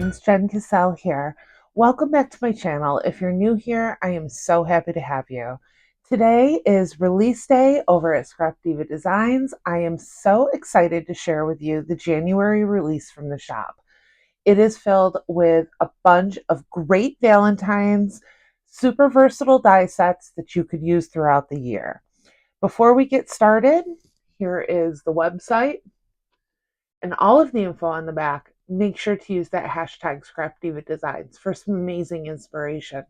friends, JENNCASCELL here. Welcome back to my channel. If you're new here, I am so happy to have you. Today is release day over at Scrap Diva Designs. I am so excited to share with you the January release from the shop. It is filled with a bunch of great Valentines, super versatile die sets that you could use throughout the year. Before we get started, here is the website and all of the info on the back. Make sure to use that hashtag Scrap Diva Designs for some amazing inspiration.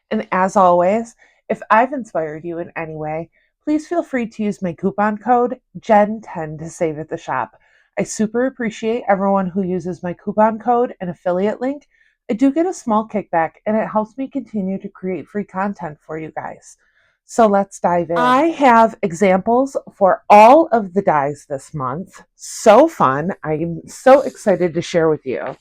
And as always, if I've inspired you in any way, please feel free to use my coupon code JEN10 to save at the shop. I super appreciate everyone who uses my coupon code and affiliate link. I do get a small kickback and it helps me continue to create free content for you guys. So let's dive in. I have examples for all of the dies this month. So fun. I'm so excited to share with you.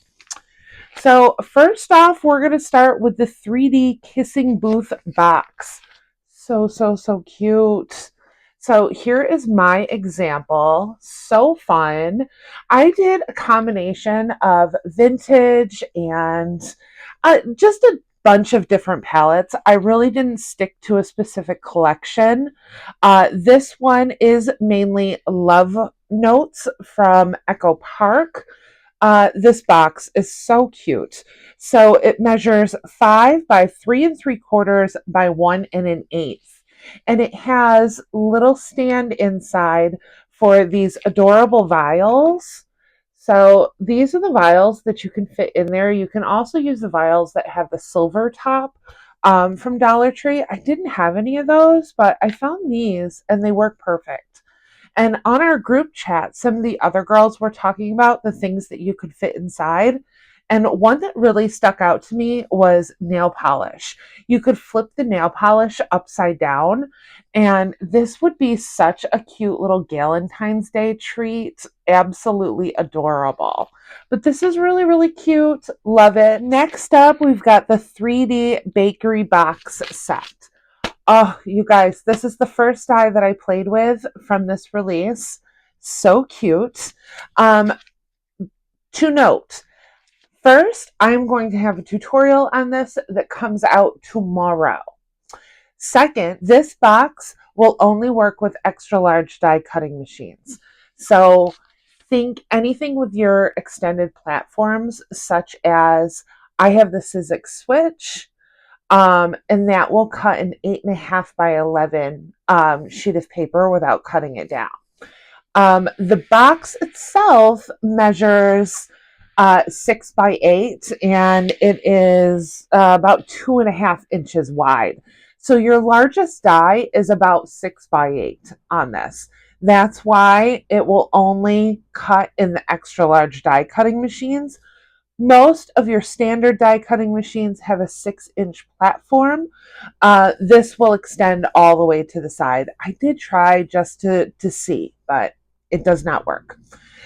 So first off, we're going to start with the 3D Kissing Booth box. So cute. So here is my example. So fun. I did a combination of vintage and just a bunch of different palettes. I really didn't stick to a specific collection. This one is mainly Love Notes from Echo Park. This box is so cute. So it measures 5 by 3 3/4 by 1 1/8. And it has little stand inside for these adorable vials. So these are the vials that you can fit in there. You can also use the vials that have the silver top from Dollar Tree. I didn't have any of those, but I found these and they work perfect. And on our group chat, some of the other girls were talking about the things that you could fit inside. And one that really stuck out to me was nail polish. You could flip the nail polish upside down, and this would be such a cute little Valentine's Day treat. Absolutely adorable. But this is really, really cute. Love it. Next up, we've got the 3D Bakery Box set. Oh, you guys, this is the first die that I played with from this release. So cute. To note, first, I'm going to have a tutorial on this that comes out tomorrow. Second, this box will only work with extra large die cutting machines. So think anything with your extended platforms, such as I have the Sizzix Switch, and that will cut an 8.5 by 11 sheet of paper without cutting it down. The box itself measures 6 by 8, and it is about 2.5 inches wide. So your largest die is about 6 by 8 on this. That's why it will only cut in the extra large die cutting machines. Most of your standard die cutting machines have a 6-inch platform. This will extend all the way to the side. I did try just to see, but it does not work.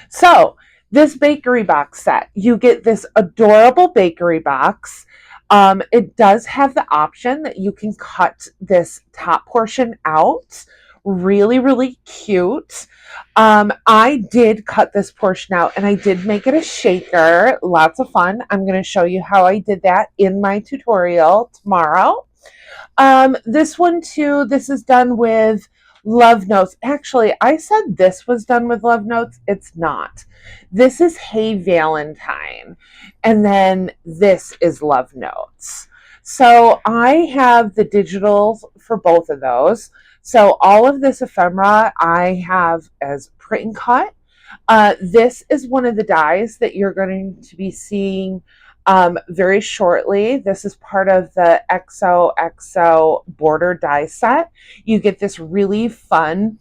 So this bakery box set, you get this adorable bakery box. It does have the option that you can cut this top portion out. Really, really cute. I did cut this portion out and I did make it a shaker. Lots of fun. I'm going to show you how I did that in my tutorial tomorrow. This one too, this is done with Love Notes. Actually, I said this was done with Love Notes. It's not. This is Hey Valentine. And then this is Love Notes. So I have the digitals for both of those. So all of this ephemera I have as print and cut. This is one of the dies that you're going to be seeing very shortly. This is part of the XOXO border die set. You get this really fun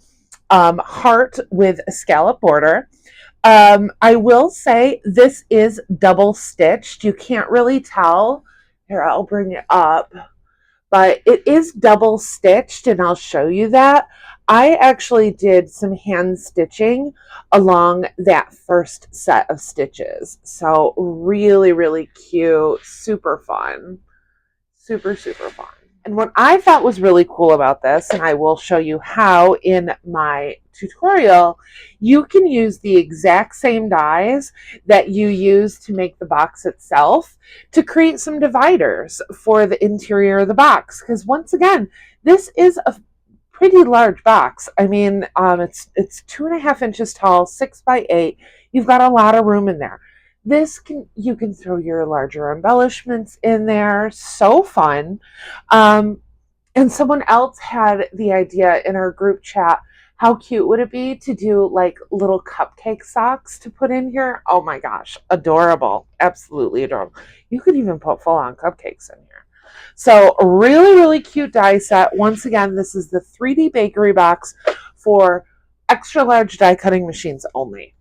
heart with a scallop border. I will say this is double stitched. You can't really tell. Here, I'll bring it up. But it is double stitched, and I'll show you that. I actually did some hand stitching along that first set of stitches. So really, really cute, super fun, super fun. And what I thought was really cool about this, and I will show you how in my tutorial, you can use the exact same dies that you use to make the box itself to create some dividers for the interior of the box. Because once again, this is a pretty large box. I mean, it's 2.5 inches tall, 6 by 8. You've got a lot of room in there. You can throw your larger embellishments in there. So fun. And someone else had the idea in our group chat. How cute would it be to do like little cupcake socks to put in here? Oh my gosh, adorable. Absolutely adorable. You could even put full on cupcakes in here. So really, really cute die set. Once again, this is the 3D bakery box for extra large die cutting machines only.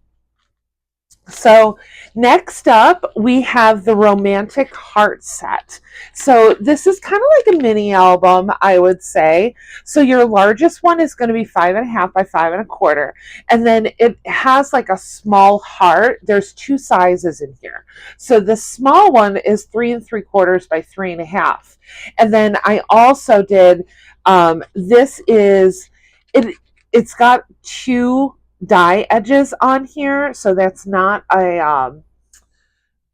So next up, we have the Romantic Heart set. So this is kind of like a mini album, I would say. So your largest one is going to be 5.5 by 5.25. And then it has like a small heart. There's 2 sizes in here. So the small one is 3.75 by 3.5. And then I also did, it's got 2 die edges on here, so that's not a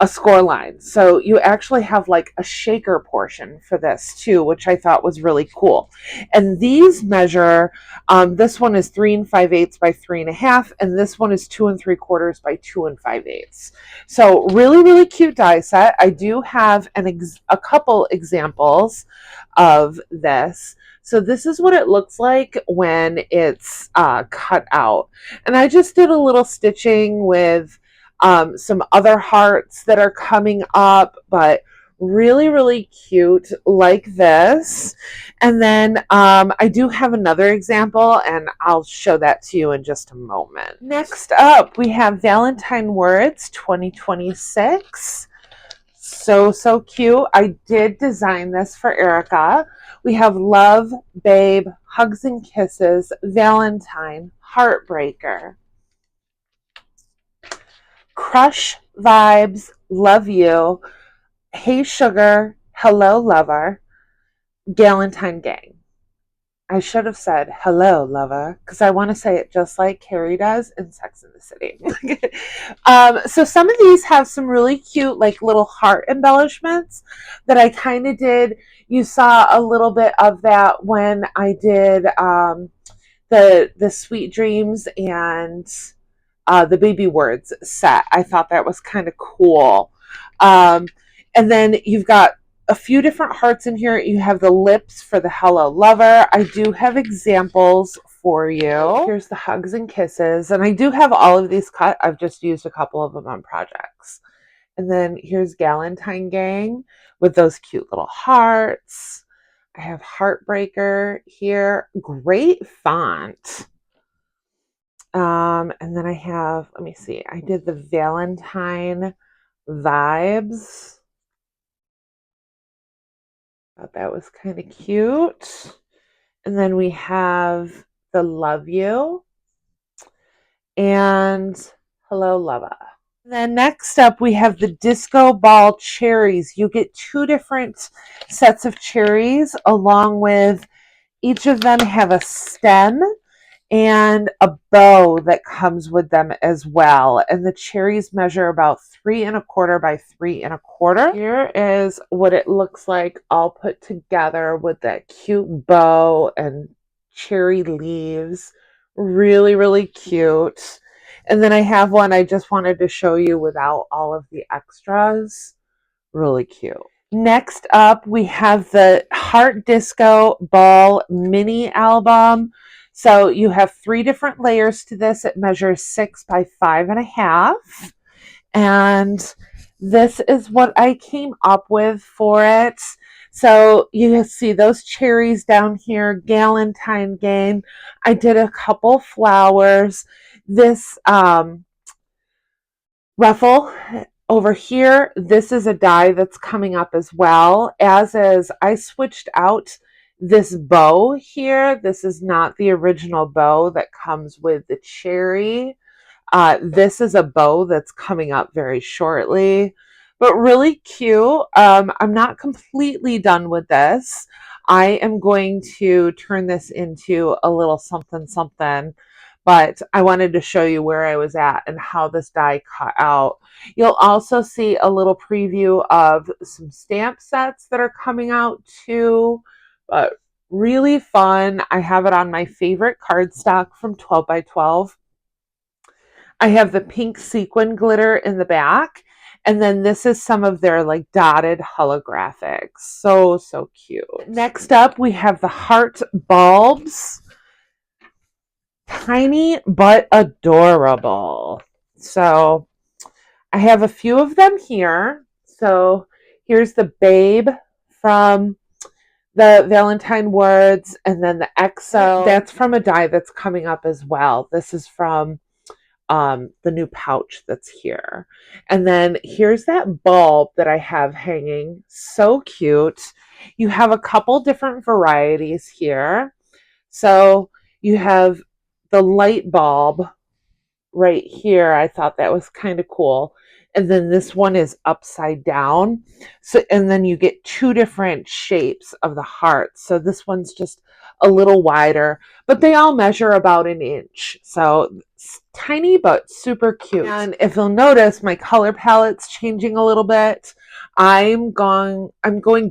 score line. So you actually have like a shaker portion for this too, which I thought was really cool. And these measure, this one is 3 5/8 by 3.5, and this one is 2 3/4 by 2 5/8. So really, really cute die set. I do have a couple examples of this. So this is what it looks like when it's cut out. And I just did a little stitching with some other hearts that are coming up, but really, really cute like this. And then I do have another example, and I'll show that to you in just a moment. Next up, we have Valentine Words 2026. So cute. I did design this for Erica. We have Love, Babe, Hugs and Kisses, Valentine, Heartbreaker, Crush Vibes, Love You, Hey Sugar, Hello Lover, Galentine Gang. I should have said hello lover because I want to say it just like Carrie does in Sex and the City. So some of these have some really cute like little heart embellishments that I kind of did. You saw a little bit of that when I did the Sweet Dreams and the Baby Words set. I thought that was kind of cool. And then you've got a few different hearts in here. You have the lips for the Hello Lover. I do have examples for you. Here's the Hugs and Kisses. And I do have all of these cut. I've just used a couple of them on projects. And then here's Galentine Gang with those cute little hearts. I have Heartbreaker here. Great font. And then I have, let me see, I did the Valentine Vibes. Thought that was kind of cute. And then we have the Love You and Hello Lover. And then next up we have the Disco Ball Cherries. You get 2 different sets of cherries along with each of them have a stem and a bow that comes with them as well. And the cherries measure about 3.25 by 3.25. Here is what it looks like all put together with that cute bow and cherry leaves. Really, really cute. And then I have one I just wanted to show you without all of the extras. Really cute. Next up, we have the Heart Disco Ball mini album. So you have 3 different layers to this. It measures 6 by 5.5. And this is what I came up with for it. So you see those cherries down here, Galentine Gang. I did a couple flowers. This ruffle over here, this is a die that's coming up as well, as is I switched out this bow here. This is not the original bow that comes with the cherry. This is a bow that's coming up very shortly, but really cute. I'm not completely done with this. I am going to turn this into a little something something, but I wanted to show you where I was at and how this die cut out. You'll also see a little preview of some stamp sets that are coming out too, but really fun. I have it on my favorite cardstock from 12 by 12. I have the pink sequin glitter in the back. And then this is some of their like dotted holographics. So, so cute. Next up, we have the heart bulbs. Tiny but adorable. So I have a few of them here. So here's the babe from the Valentine words, and then the XO. That's from a die that's coming up as well. This is from the new pouch that's here. And then here's that bulb that I have hanging. So cute. You have a couple different varieties here. So you have the light bulb right here. I thought that was kind of cool. And then this one is upside down. So, and then you get two different shapes of the heart. So this one's just a little wider, but they all measure about an inch. So it's tiny, but super cute. And if you'll notice, my color palette's changing a little bit. I'm going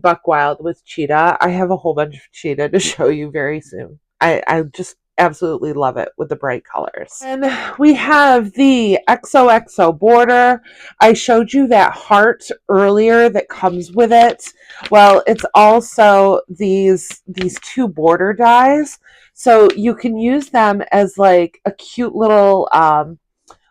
buck wild with cheetah. I have a whole bunch of cheetah to show you very soon. I just absolutely love it with the bright colors. And we have the XOXO border. I showed you that heart earlier that comes with it. Well, it's also these two border dies. So you can use them as like a cute little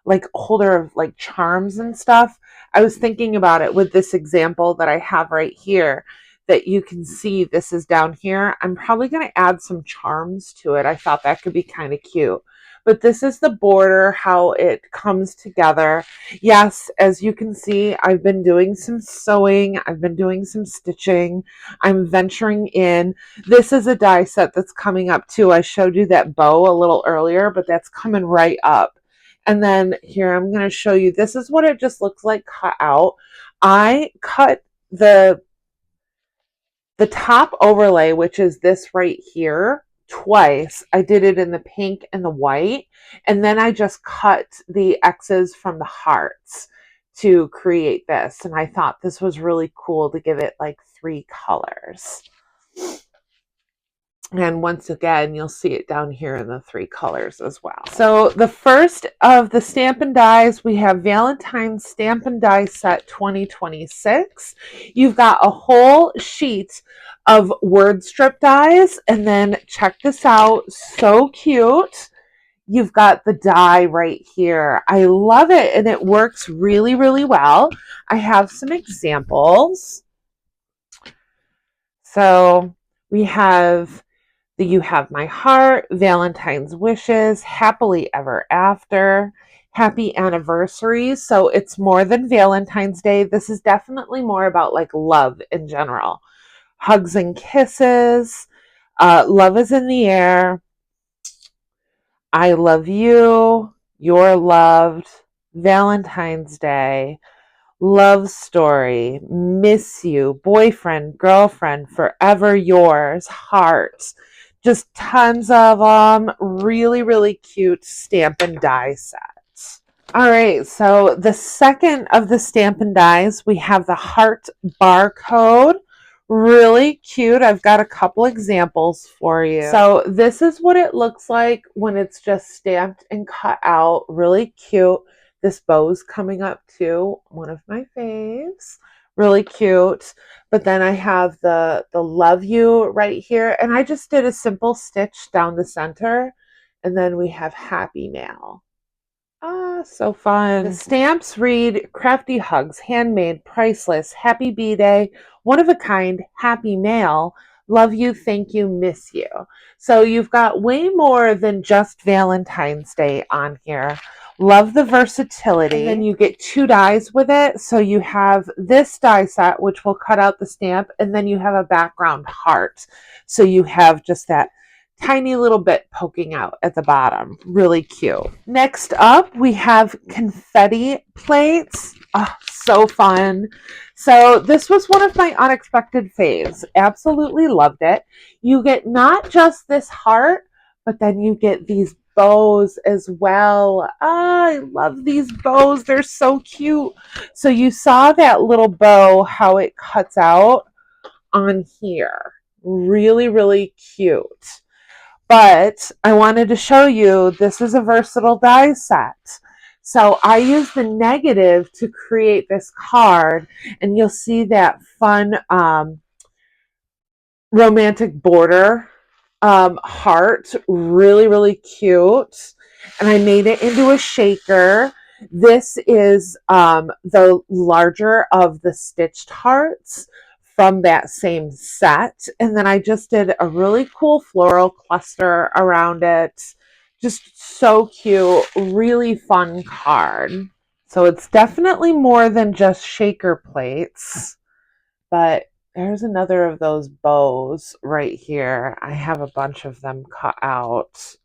like holder of like charms and stuff. I was thinking about it with this example that I have right here, that you can see this is down here. I'm probably going to add some charms to it. I thought that could be kind of cute. But this is the border, how it comes together. Yes, as you can see, I've been doing some sewing. I've been doing some stitching. I'm venturing in. This is a die set that's coming up too. I showed you that bow a little earlier, but that's coming right up. And then here, I'm going to show you, this is what it just looks like cut out. I cut the top overlay, which is this right here, twice. I did it in the pink and the white, and then I just cut the X's from the hearts to create this. And I thought this was really cool to give it like 3 colors. And once again, you'll see it down here in the 3 colors as well. So the first of the Stampin' Dies, we have Valentine Stampin' Die Set 2026. You've got a whole sheet of word strip dies. And then check this out. So cute. You've got the die right here. I love it. And it works really, really well. I have some examples. So we have the You Have My Heart, Valentine's Wishes, Happily Ever After, Happy Anniversary. So it's more than Valentine's Day. This is definitely more about like love in general. Hugs and Kisses, Love is in the Air, I Love You, You're Loved, Valentine's Day, Love Story, Miss You, Boyfriend, Girlfriend, Forever Yours, Hearts. Just tons of them. Really, really cute Stampin' Die sets. All right, so the second of the Stampin' Dies, we have the Heart Barcode. Really cute. I've got a couple examples for you. So this is what it looks like when it's just stamped and cut out. Really cute. This bow's coming up too. One of my faves. Really cute. But then I have the Love You right here. And I just did a simple stitch down the center. And then we have Happy Mail. Ah, so fun. The stamps read Crafty Hugs, Handmade, Priceless, Happy B-Day, One of a Kind, Happy Mail, Love You, Thank You, Miss You. So you've got way more than just Valentine's Day on here. Love the versatility. And then you get 2 dies with it. So you have this die set, which will cut out the stamp, and then you have a background heart. So you have just that tiny little bit poking out at the bottom. Really cute. Next up, we have confetti plates. Oh, so fun. So this was one of my unexpected faves. Absolutely loved it. You get not just this heart, but then you get these bows as well. I love these bows. They're so cute. So you saw that little bow, how it cuts out on here. Really, really cute. But I wanted to show you, this is a versatile die set. So I used the negative to create this card, and you'll see that fun romantic border heart. Really, really cute. And I made it into a shaker. This is the larger of the stitched hearts from that same set. And then I just did a really cool floral cluster around it. Just so cute. Really fun card. So it's definitely more than just shaker plates, but there's another of those bows right here. I have a bunch of them cut out.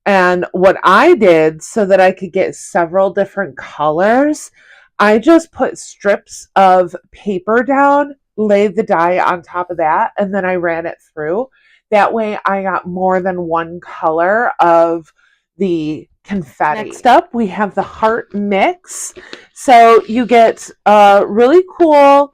And what I did so that I could get several different colors, I just put strips of paper down, laid the die on top of that, and then I ran it through. That way I got more than one color of the confetti. Next up, we have the heart mix. So you get a really cool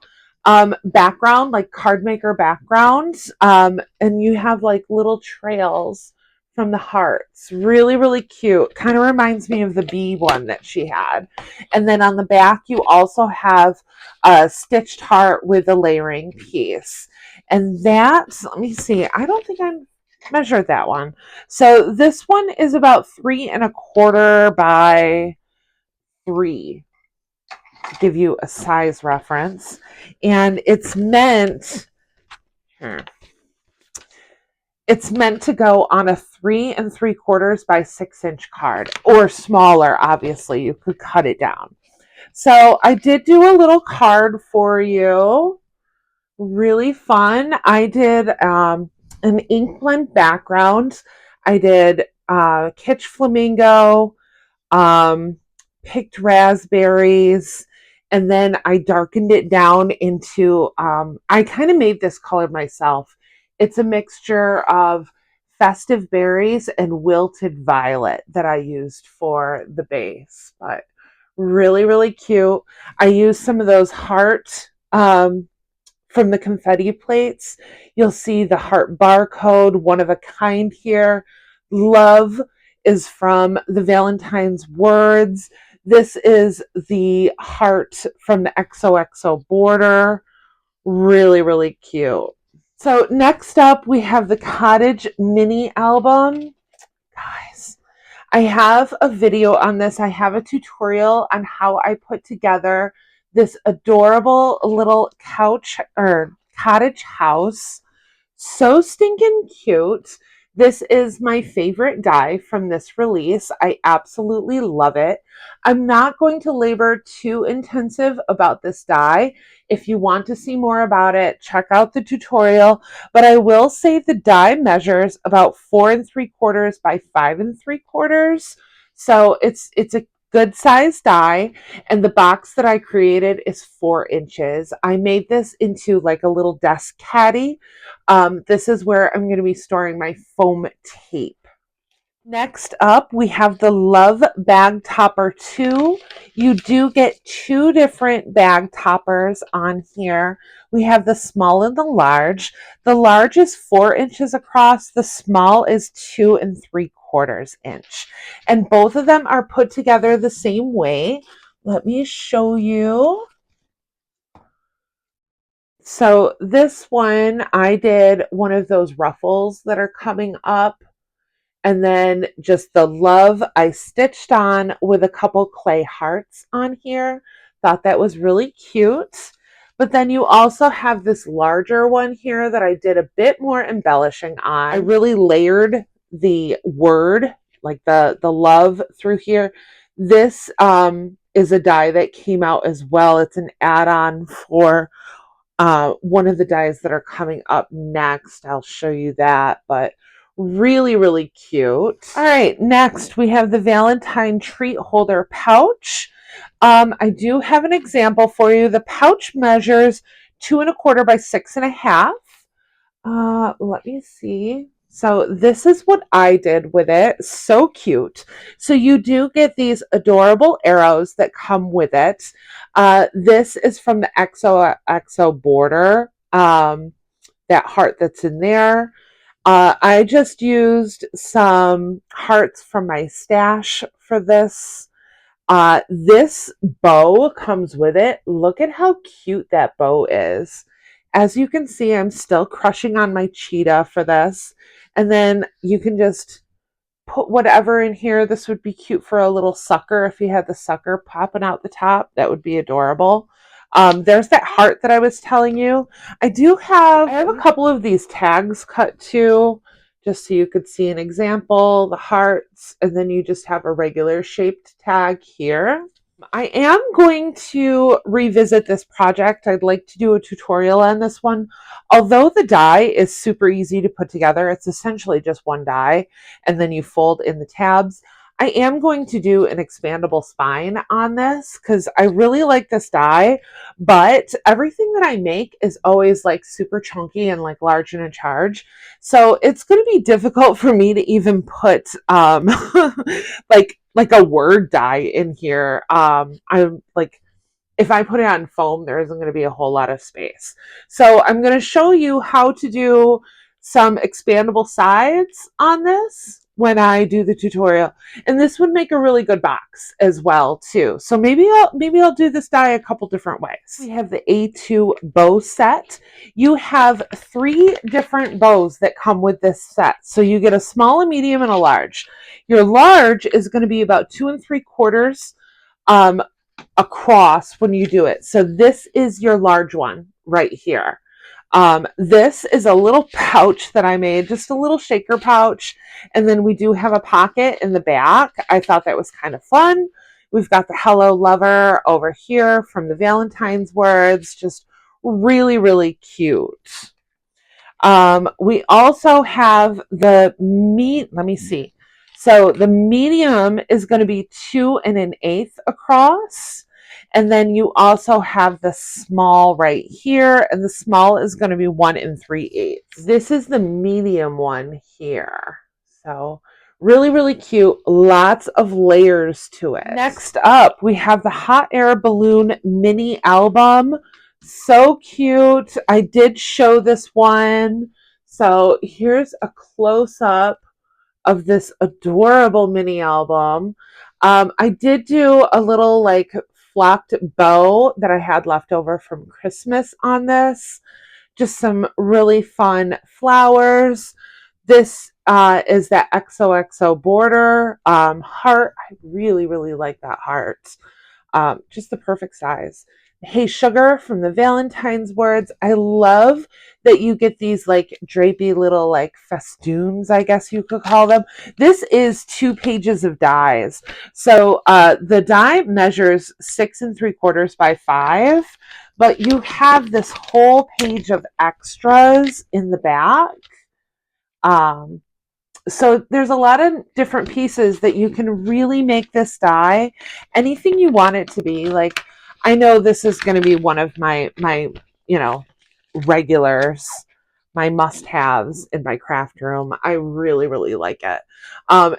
background, like card maker backgrounds, and you have like little trails from the hearts. Really, really cute. Kind of reminds me of the bee one that she had. And then on the back, you also have a stitched heart with a layering piece. And that, let me see, I don't think I measured that one. So this one is about 3¼ by 3, to give you a size reference. And it's meant, it's meant to go on a 3¾ by 6" card, or smaller. Obviously, you could cut it down. So I did do a little card for you. Really fun. I did an ink blend background. I did Kitsch Flamingo, picked raspberries, and then I darkened it down into, I kind of made this color myself. It's a mixture of festive berries and wilted violet that I used for the base, but really, really cute. I used some of those heart from the confetti plates. You'll see the heart barcode, one of a kind here. Love is from the Valentine's words. This is the heart from the XOXO border. Really, really cute. So next up, we have the Cottage mini album. Guys, I have a video on this. I have a tutorial on how I put together this adorable little couch or cottage house. So stinking cute. This is my favorite die from this release. I absolutely love it. I'm not going to labor too intensive about this die. If you want to see more about it, check out the tutorial. But I will say the die measures about 4¾ by 5¾ So it's a good size die, and the box that I created is 4 inches. I made this into like a little desk caddy. This is where I'm going to be storing my foam tape. Next up, we have the Love Bag Topper 2. You do get 2 different bag toppers on here. We have the small and the large. The large is 4 inches across. The small is 2¾ inch. And both of them are put together the same way. Let me show you. So this one, I did one of those ruffles that are coming up. And then just the love I stitched on with a couple clay hearts on here. Thought that was really cute. But then you also have this larger one here that I did a bit more embellishing on. I really layered the word, like the love through here. This is a die that came out as well. It's an add-on for one of the dies that are coming up next. I'll show you that, but really, really cute. All right, next we have the Valentine treat holder pouch. I do have an example for you. The pouch measures 2¼ by 6½. Let me see. So this is what I did with it. So cute. So you do get these adorable arrows that come with it. This is from the XOXO border. That heart that's in there. I just used some hearts from my stash for this. This bow comes with it. Look at how cute that bow is. As you can see, I'm still crushing on my cheetah for this. And then you can just put whatever in here. This would be cute for a little sucker. If you had the sucker popping out the top, that would be adorable. There's that heart that I was telling you. I have a couple of these tags cut too, just so you could see an example, the hearts, and then you just have a regular shaped tag here. I am going to revisit this project. I'd like to do a tutorial on this one. Although the die is super easy to put together, it's essentially just one die, and then you fold in the tabs. I am going to do an expandable spine on this because I really like this die, but everything that I make is always like super chunky and like large and in charge. So it's going to be difficult for me to even put like a word die in here. I'm like, if I put it on foam, there isn't going to be a whole lot of space. So I'm going to show you how to do some expandable sides on this when I do the tutorial. And this would make a really good box as well too. So maybe I'll do this die a couple different ways. We have the A2 bow set. You have 3 different bows that come with this set. So you get a small, a medium, and a large. Your large is going to be about 2 3/4 across when you do it. So this is your large one right here. This is a little pouch that I made, just a little shaker pouch. And then we do have a pocket in the back. I thought that was kind of fun. We've got the Hello Lover over here from the Valentine's words. Just really, really cute. We also have the let me see. So the medium is going to be 2 1/8 across. And then you also have the small right here, and the small is going to be 1 3/8. This is the medium one here. So really, really cute. Lots of layers to it. Next up, we have the Hot Air Balloon mini album. So cute. I did show this one. So here's a close-up of this adorable mini album. I did do a little like flocked bow that I had left over from Christmas on this. Just some really fun flowers. This is that XOXO border heart. I really, really like that heart. Just the perfect size. Hey Sugar from the Valentine's words. I love that you get these like drapey little like festoons, I guess you could call them. This is 2 pages of dies. So the die measures 6 3/4 by 5, but you have this whole page of extras in the back. So there's a lot of different pieces that you can really make this die anything you want it to be. Like, I know this is going to be one of my regulars, my must-haves in my craft room. I really, really like it.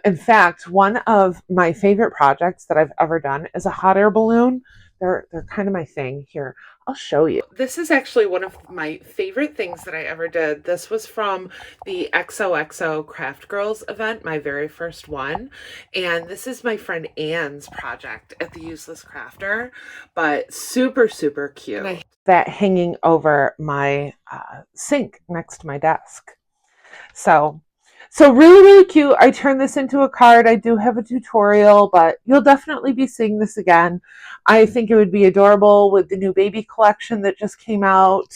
In fact, one of my favorite projects that I've ever done is a hot air balloon. They're kind of my thing. Here, I'll show you. This is actually one of my favorite things that I ever did. This was from the XOXO Craft Girls event, my very first one. And this is my friend Anne's project at the Useless Crafter, but super, super cute. And I have that hanging over my sink next to my desk. So really, really cute. I turned this into a card. I do have a tutorial, but you'll definitely be seeing this again. I think it would be adorable with the new baby collection that just came out.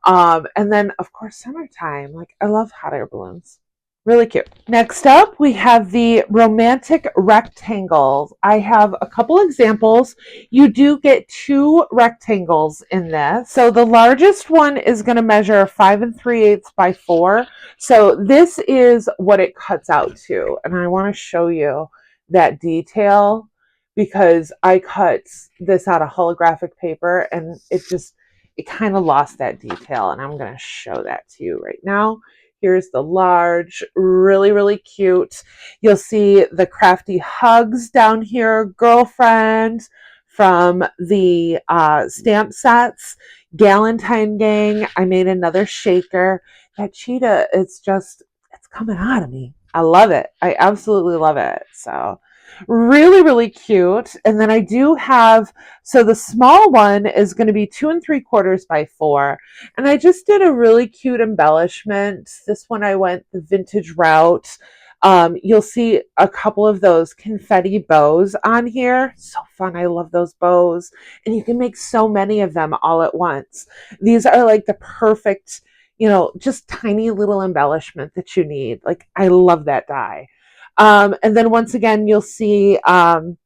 And then, of course, summertime. Like, I love hot air balloons. Really cute. Next up, we have the romantic rectangles. I have a couple examples. You do get 2 rectangles in this. So the largest one is going to measure 5 3/8 by 4. So this is what it cuts out to. And I want to show you that detail because I cut this out of holographic paper and it kind of lost that detail. And I'm going to show that to you right now. Here's the large, really, really cute. You'll see the crafty hugs down here, girlfriend from the stamp sets, Valentine gang. I made another shaker. That cheetah, it's coming out of me. I love it. I absolutely love it. So really, really cute. And then I do have, so the small one is going to be 2 3/4 by 4. And I just did a really cute embellishment. This one I went the vintage route. You'll see a couple of those confetti bows on here. So fun. I love those bows. And you can make so many of them all at once. These are like the perfect, just tiny little embellishment that you need. Like, I love that die. And then once again, you'll see that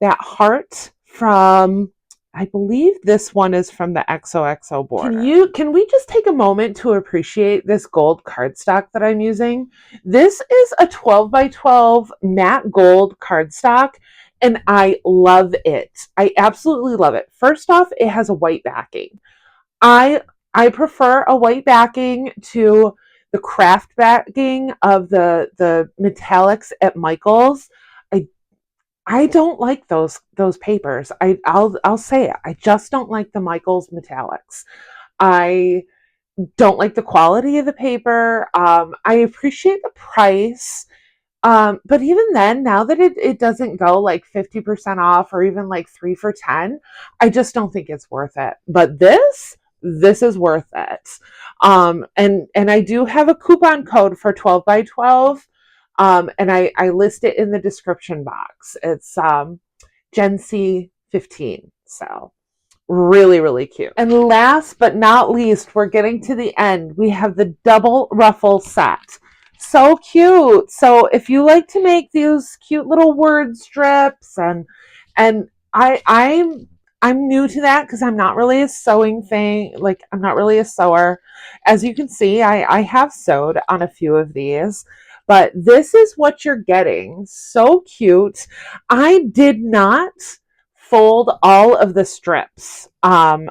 heart from, I believe this one is from the XOXO border. Can we just take a moment to appreciate this gold cardstock that I'm using? This is a 12 by 12 matte gold cardstock, and I love it. I absolutely love it. First off, it has a white backing. I prefer a white backing to the craft backing of the metallics at Michael's. I don't like those papers. I'll say it. I just don't like the Michael's metallics. I don't like the quality of the paper. I appreciate the price. But even then, now that it doesn't go like 50% off or even like 3 for 10, I just don't think it's worth it. But this is worth it. And I do have a coupon code for 12 by 12. And I list it in the description box. It's Gen C 15. So really, really cute. And last but not least, we're getting to the end. We have the double ruffle set. So cute. So if you like to make these cute little word strips, and I'm new to that because I'm not really a sewing thing. Like, I'm not really a sewer. As you can see, I have sewed on a few of these, but this is what you're getting. So cute. I did not fold all of the strips. Some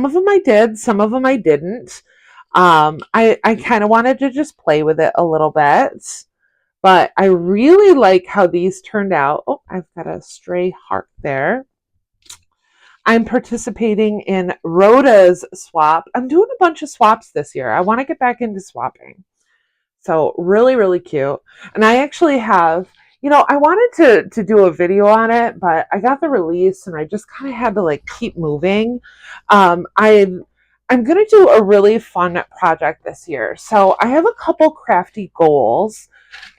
of them I did, some of them I didn't. I kind of wanted to just play with it a little bit, but I really like how these turned out. Oh, I've got a stray heart there. I'm participating in Rhoda's swap. I'm doing a bunch of swaps this year. I want to get back into swapping. So really, really cute. And I actually have, I wanted to do a video on it, but I got the release and I just kind of had to like keep moving. I'm going to do a really fun project this year. So I have a couple crafty goals,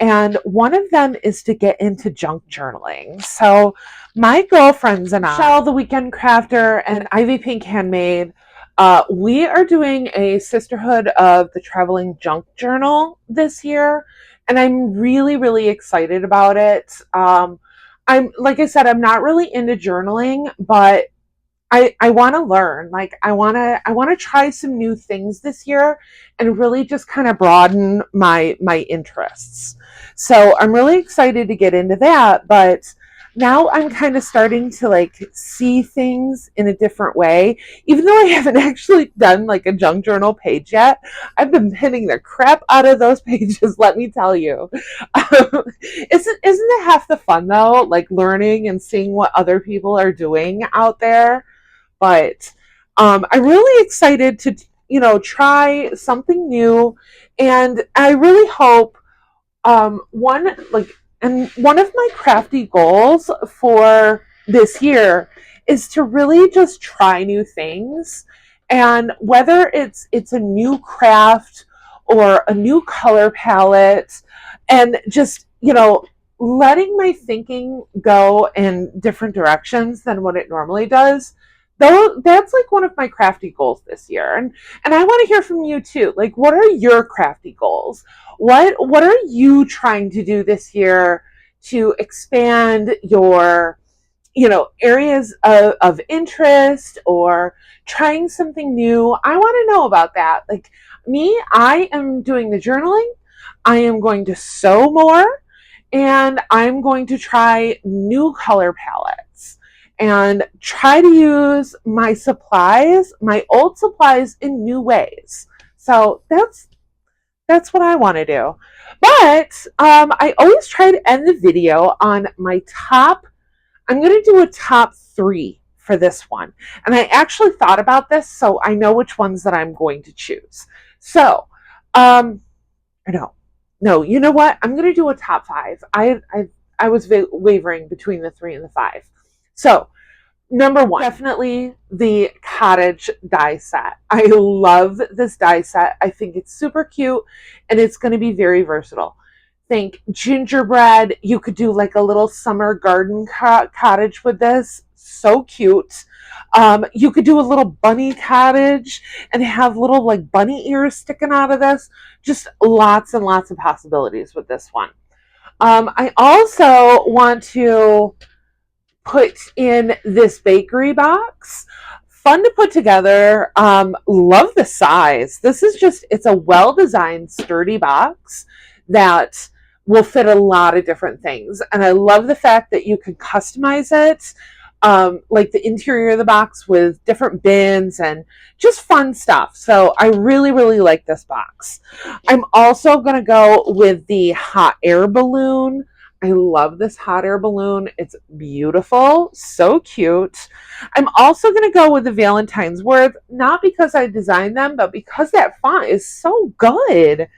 and one of them is to get into junk journaling. So my girlfriends and I, Shell the Weekend Crafter and Ivy Pink Handmade, we are doing a Sisterhood of the Traveling Junk Journal this year, and I'm really, really excited about it. Like I said, I'm not really into journaling, but I want to learn. Like, I want to try some new things this year and really just kind of broaden my interests. So I'm really excited to get into that, but now I'm kind of starting to like see things in a different way. Even though I haven't actually done like a junk journal page yet, I've been pinning the crap out of those pages, let me tell you. Isn't it half the fun though? Like, learning and seeing what other people are doing out there. But I'm really excited to, try something new. And I really hope one of my crafty goals for this year is to really just try new things. And whether it's a new craft or a new color palette, and just, letting my thinking go in different directions than what it normally does, though that's like one of my crafty goals this year. And I want to hear from you too. Like, what are your crafty goals? What are you trying to do this year to expand your, areas of interest, or trying something new? I want to know about that. Like me, I am doing the journaling. I am going to sew more, and I'm going to try new color palettes and try to use my supplies, my old supplies, in new ways. So that's what I want to do. But I always try to end the video on my top. I'm going to do a top 3 for this one. And I actually thought about this, so I know which ones that I'm going to choose. So, no, no, you know what? I'm going to do a top 5. I was wavering between the 3 and the 5. So, number 1, definitely the Cottage die set. I love this die set. I think it's super cute, and it's going to be very versatile. Think gingerbread. You could do like a little summer garden cottage with this. So cute. You could do a little bunny cottage and have little like bunny ears sticking out of this. Just lots and lots of possibilities with this one. I also want to put in this bakery box. Fun to put together. Love the size. This is just, it's a well-designed, sturdy box that will fit a lot of different things. And I love the fact that you can customize it, like the interior of the box with different bins and just fun stuff. So I really, really like this box. I'm also going to go with the hot air balloon. I love this hot air balloon. It's beautiful, so cute. I'm also going to go with the Valentine's words, not because I designed them, but because that font is so good.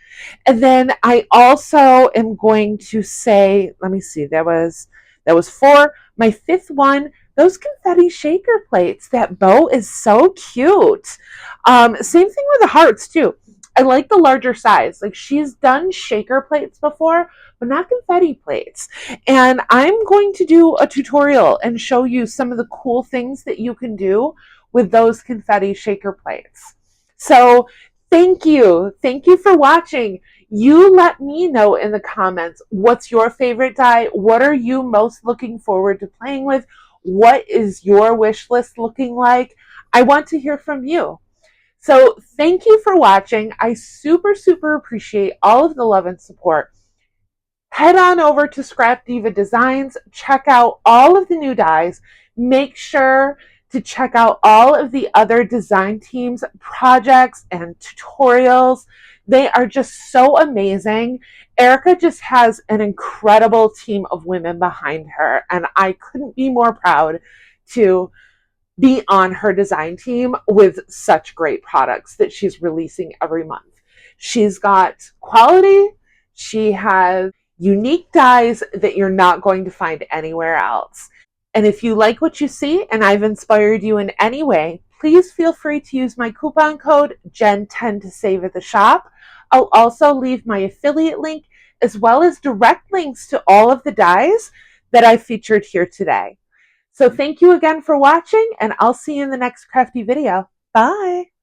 And then I also am going to say, let me see, that was 4. My 5th one, those confetti shaker plates. That bow is so cute. Same thing with the hearts too. I like the larger size. Like, she's done shaker plates before, but not confetti plates. And I'm going to do a tutorial and show you some of the cool things that you can do with those confetti shaker plates. So thank you. Thank you for watching. You let me know in the comments, what's your favorite die? What are you most looking forward to playing with? What is your wish list looking like? I want to hear from you. So thank you for watching. I super, super appreciate all of the love and support. Head on over to Scrap Diva Designs. Check out all of the new dies. Make sure to check out all of the other design teams, projects, and tutorials. They are just so amazing. Erica just has an incredible team of women behind her, and I couldn't be more proud to be on her design team with such great products that she's releasing every month. She's got quality. She has unique dies that you're not going to find anywhere else. And if you like what you see and I've inspired you in any way, please feel free to use my coupon code JEN10 to save at the shop. I'll also leave my affiliate link as well as direct links to all of the dies that I featured here today. So thank you again for watching, and I'll see you in the next crafty video. Bye!